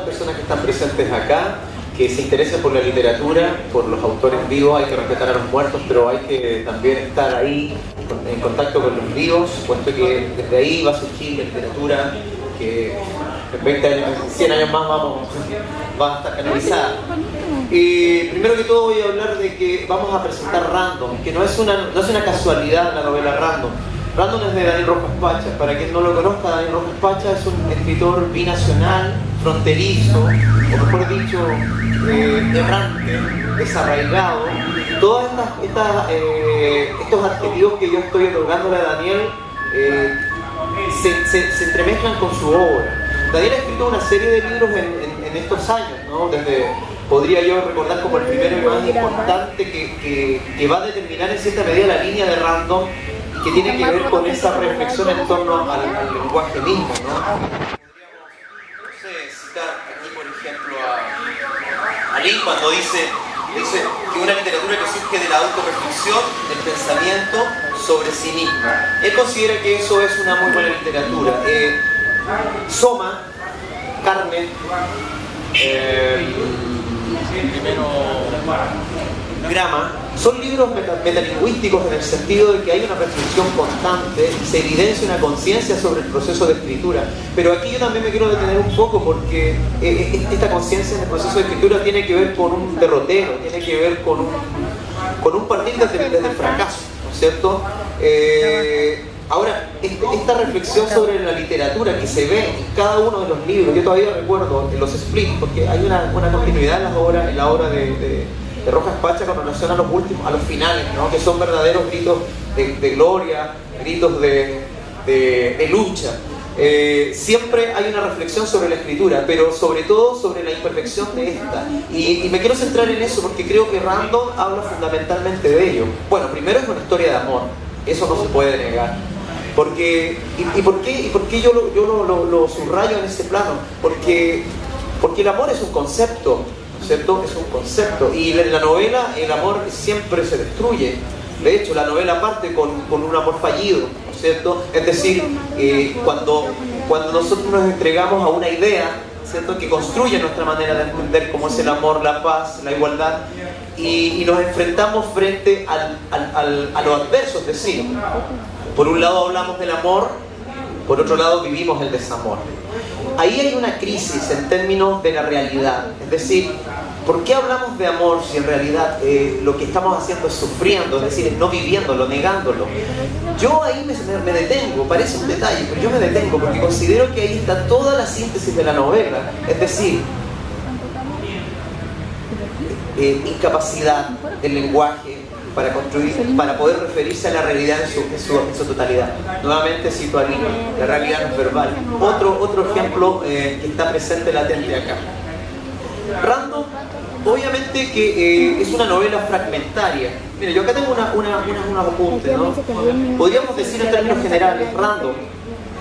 personas que están presentes acá, que se interesen por la literatura, por los autores vivos. Hay que respetar a los muertos, pero hay que también estar ahí en contacto con los vivos, puesto que desde ahí va a surgir la literatura que en 20 años, en 100 años más va a estar canalizada. Primero que todo voy a hablar de que vamos a presentar Random, que no es una casualidad la novela Random. Random es de Daniel Rojas Pacha. Para quien no lo conozca, Daniel Rojas Pacha es un escritor binacional, fronterizo, o mejor dicho, errante, desarraigado. Todos estos adjetivos que yo estoy otorgándole a Daniel se entremezclan con su obra. Daniel ha escrito una serie de libros en estos años, ¿no? Podría yo recordar como el primero y más importante que va a determinar en cierta medida la línea de Random, que tiene que ver con esa reflexión en torno al lenguaje mismo, ¿no? Podríamos, citar aquí, por ejemplo, a Lin cuando dice que una literatura que surge de la autorreflexión, del pensamiento sobre sí misma. Él considera que eso es una muy buena literatura. Soma, Carne, Grama, son libros metalingüísticos en el sentido de que hay una reflexión constante, se evidencia una conciencia sobre el proceso de escritura. Pero aquí yo también me quiero detener un poco porque esta conciencia en el proceso de escritura tiene que ver con un derrotero, tiene que ver con un partir desde el fracaso, ¿no es cierto? Ahora, esta reflexión sobre la literatura que se ve en cada uno de los libros, yo todavía recuerdo en los splits, porque hay una continuidad en la obra de Rojas Pacha con relación a los finales, ¿no? Que son verdaderos gritos de gloria, gritos de lucha. Siempre hay una reflexión sobre la escritura, pero sobre todo sobre la imperfección de esta. Y me quiero centrar en eso porque creo que Random habla fundamentalmente de ello. Bueno, primero es una historia de amor, eso no se puede negar. ¿Por qué yo lo subrayo en ese plano? Porque el amor es un concepto, ¿no es cierto? Es un concepto. Y en la novela el amor siempre se destruye. De hecho, la novela parte con un amor fallido, ¿no es cierto? Es decir, cuando nosotros nos entregamos a una idea, ¿cierto?, que construye nuestra manera de entender cómo es el amor, la paz, la igualdad, y nos enfrentamos frente a lo adverso, es decir, por un lado hablamos del amor, por otro lado vivimos el desamor. Ahí hay una crisis en términos de la realidad, es decir, ¿por qué hablamos de amor si en realidad lo que estamos haciendo es sufriendo, es decir, es no viviéndolo, negándolo? Yo ahí me detengo, parece un detalle, pero yo me detengo porque considero que ahí está toda la síntesis de la novela, es decir, incapacidad del lenguaje para construir, para poder referirse a la realidad en su totalidad. Nuevamente cito a Lin, la realidad no es verbal. Otro ejemplo que está presente latente acá. Random, obviamente que es una novela fragmentaria. Mira, yo acá tengo unos apuntes, ¿no? Podríamos decir en términos generales, Random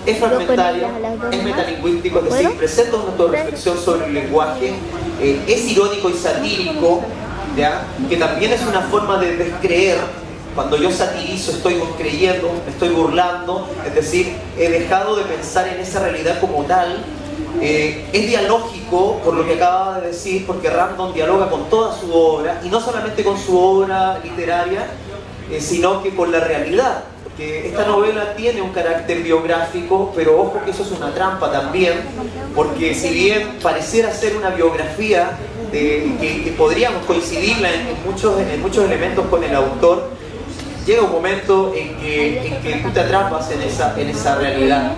es fragmentaria, es metalingüístico, es decir, presenta una autorreflexión sobre el lenguaje, es irónico y satírico, ¿ya? Que también es una forma de descreer. Cuando yo satirizo estoy descreyendo, me estoy burlando, es decir, he dejado de pensar en esa realidad como tal. Es dialógico, por lo que acaba de decir, porque Random dialoga con toda su obra, y no solamente con su obra literaria, sino que con la realidad. Porque esta novela tiene un carácter biográfico, pero ojo que eso es una trampa también, porque si bien pareciera ser una biografía que podríamos coincidirla en muchos elementos con el autor, llega un momento en que tú te atrapas en esa realidad,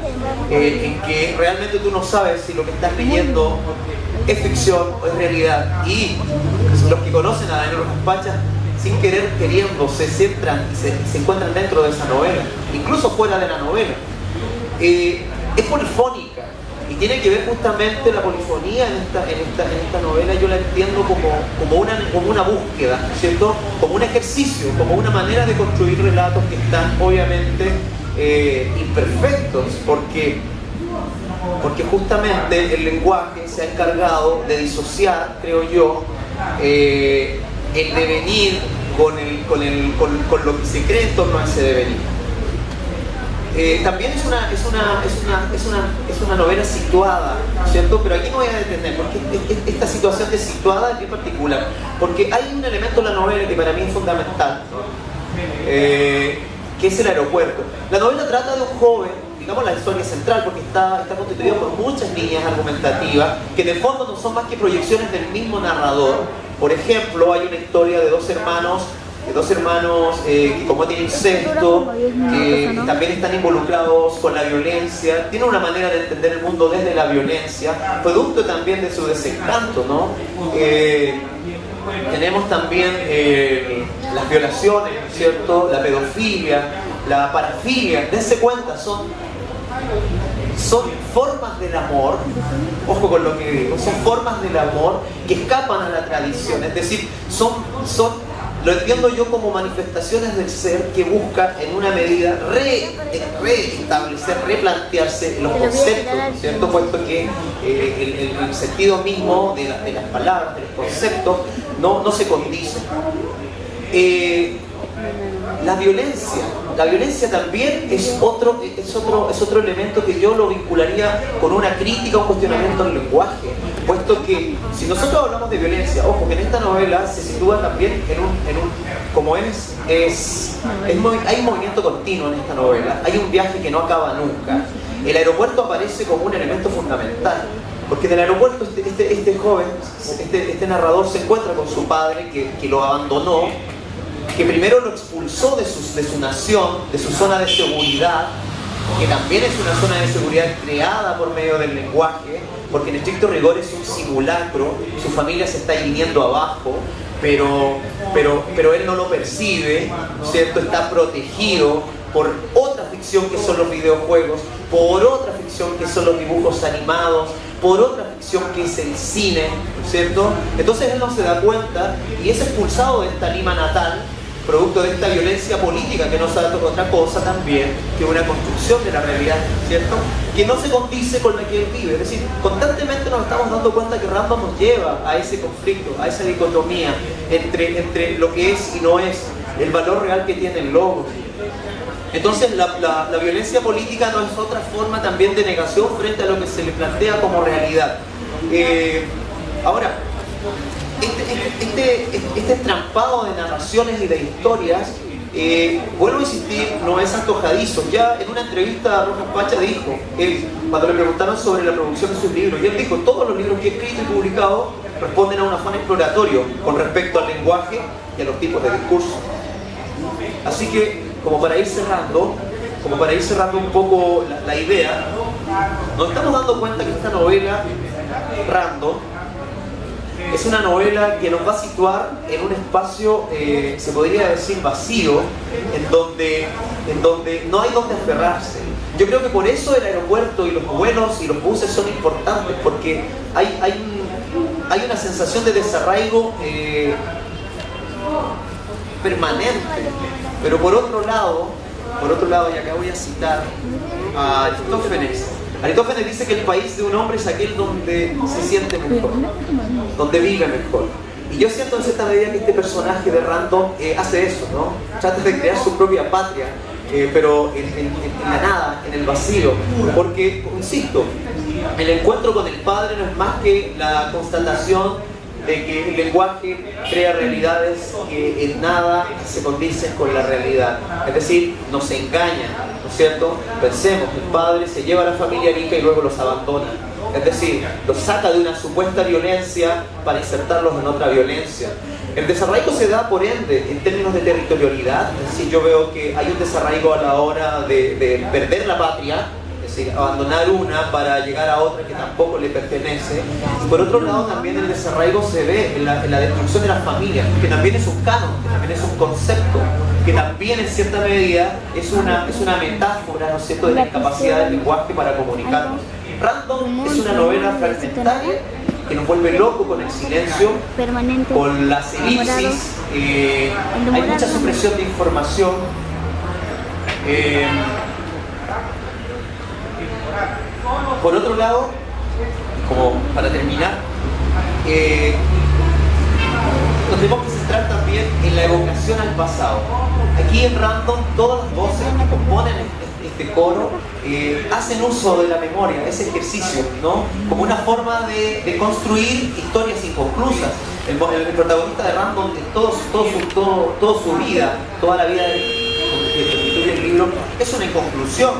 en que realmente tú no sabes si lo que estás leyendo es ficción o es realidad. Y los que conocen a Daniel Rojas Pacha, sin querer queriendo, se centran y se encuentran dentro de esa novela, incluso fuera de la novela. Es polifónica y tiene que ver justamente la polifonía en esta novela. Yo la entiendo como una búsqueda, ¿cierto? Como un ejercicio, como una manera de construir relatos que están obviamente imperfectos, porque justamente el lenguaje se ha encargado de disociar, creo yo, el devenir con lo que se cree en torno a ese devenir. también es una novela situada, ¿cierto? Pero aquí no voy a detener, porque esta situación de situada es bien particular, porque hay un elemento en la novela que para mí es fundamental, que es el aeropuerto. La novela trata de un joven, digamos la historia central, porque está constituida por muchas líneas argumentativas, que en el fondo no son más que proyecciones del mismo narrador. Por ejemplo, hay una historia de dos hermanos que cometen incesto, que también están involucrados con la violencia, tienen una manera de entender el mundo desde la violencia, producto también de su desencanto, ¿no? Tenemos también las violaciones, ¿cierto? La pedofilia, la parafilia, dense cuenta, son formas del amor, ojo con lo que digo, son formas del amor que escapan a la tradición, es decir, lo entiendo yo como manifestaciones del ser que buscan en una medida reestablecer, replantearse los conceptos, ¿cierto? Puesto que el sentido mismo de las palabras, de los conceptos, no se condice. La violencia también es otro elemento que yo lo vincularía con una crítica, un cuestionamiento al lenguaje, puesto que si nosotros hablamos de violencia, ojo que en esta novela se sitúa también hay un movimiento continuo en esta novela, hay un viaje que no acaba nunca. El aeropuerto aparece como un elemento fundamental, porque en el aeropuerto este joven, este narrador se encuentra con su padre que lo abandonó, que primero lo expulsó de su nación, de su zona de seguridad, que también es una zona de seguridad creada por medio del lenguaje, porque en estricto rigor es un simulacro, su familia se está viniendo abajo, pero él no lo percibe, ¿cierto? Está protegido por otra ficción que son los videojuegos, por otra ficción que son los dibujos animados, por otra ficción que es el cine, ¿cierto? Entonces él no se da cuenta y es expulsado de esta Lima natal, producto de esta violencia política que no es otra cosa también que una construcción de la realidad, ¿cierto? Que no se condice con la que él vive. Es decir, constantemente nos estamos dando cuenta que Random nos lleva a ese conflicto, a esa dicotomía entre lo que es y no es, el valor real que tiene el logo. Entonces la violencia política no es otra forma también de negación frente a lo que se le plantea como realidad. Ahora, este entrampado de narraciones y de historias, vuelvo a insistir, no es antojadizo. Ya en una entrevista Rojas Pacha dijo, cuando le preguntaron sobre la producción de sus libros, y él dijo, todos los libros que he escrito y publicado responden a un afán exploratorio con respecto al lenguaje y a los tipos de discurso. Así que, como para ir cerrando un poco la idea, nos estamos dando cuenta que esta novela, Random, es una novela que nos va a situar en un espacio, se podría decir, vacío, en donde no hay donde aferrarse. Yo creo que por eso el aeropuerto y los vuelos y los buses son importantes, porque hay una sensación de desarraigo permanente. Pero por otro lado, y acá voy a citar a Aristófanes. Aristófanes dice que el país de un hombre es aquel donde se siente mejor, donde vive mejor. Y yo siento en cierta medida que este personaje de Random hace eso, ¿no? Trata de crear su propia patria, pero en la nada, en el vacío. Porque, insisto, el encuentro con el padre no es más que la constatación de que el lenguaje crea realidades que en nada se condicen con la realidad. Es decir, nos engaña, ¿no es cierto? Pensemos, el padre se lleva a la familia rica y luego los abandona. Es decir, los saca de una supuesta violencia para insertarlos en otra violencia. El desarraigo se da, por ende, en términos de territorialidad. Es decir, yo veo que hay un desarraigo a la hora de perder la patria, es decir, abandonar una para llegar a otra que tampoco le pertenece. Y por otro lado también el desarraigo se ve en la destrucción de las familias, que también es un canon, que también es un concepto, que también en cierta medida es una metáfora, ¿no es cierto?, de la incapacidad del lenguaje para comunicarnos. Random es una novela fragmentaria que nos vuelve loco con el silencio, con las elipsis, hay mucha supresión de información. Por otro lado, como para terminar, nos tenemos que centrar también en la evocación al pasado. Aquí en Random, todas las voces que componen este coro, hacen uso de la memoria, ese ejercicio, ¿no? Como una forma de construir historias inconclusas. El protagonista de Rambo, toda su vida, toda la vida que constituye el libro, es una inconclusión.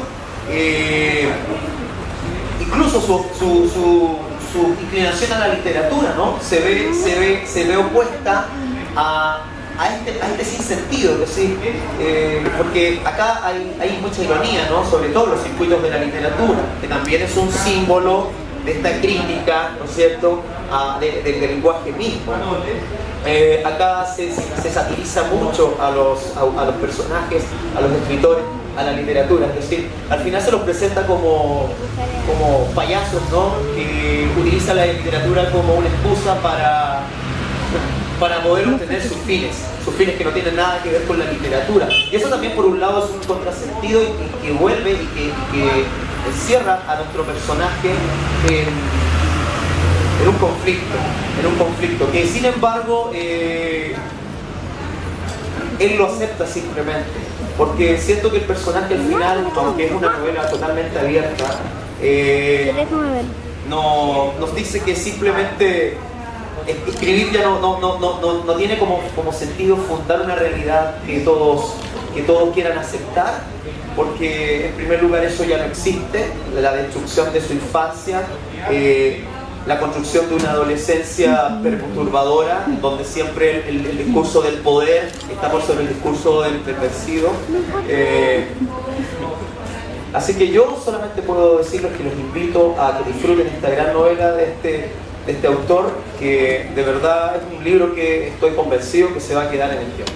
Incluso su inclinación a la literatura, ¿no? se ve opuesta a este sinsentido, es decir, porque acá hay mucha ironía, ¿no? Sobre todo los circuitos de la literatura, que también es un símbolo de esta crítica, ¿no es cierto?, del lenguaje mismo. Acá se satiriza mucho a los personajes, a los escritores, a la literatura, es decir, al final se los presenta como payasos, ¿no? Que utilizan la literatura como una excusa para poder obtener sus fines que no tienen nada que ver con la literatura. Y eso también por un lado es un contrasentido y que vuelve y que encierra a nuestro personaje en un conflicto que sin embargo él lo acepta simplemente, porque siento que el personaje al final, aunque es una novela totalmente abierta, nos dice que simplemente escribir ya no tiene como sentido fundar una realidad que todos quieran aceptar, porque en primer lugar eso ya no existe, la destrucción de su infancia, la construcción de una adolescencia perturbadora, donde siempre el discurso del poder está por sobre el discurso del pervertido. Así que yo solamente puedo decirles que los invito a que disfruten esta gran novela de este autor, que de verdad es un libro que estoy convencido que se va a quedar en el tiempo.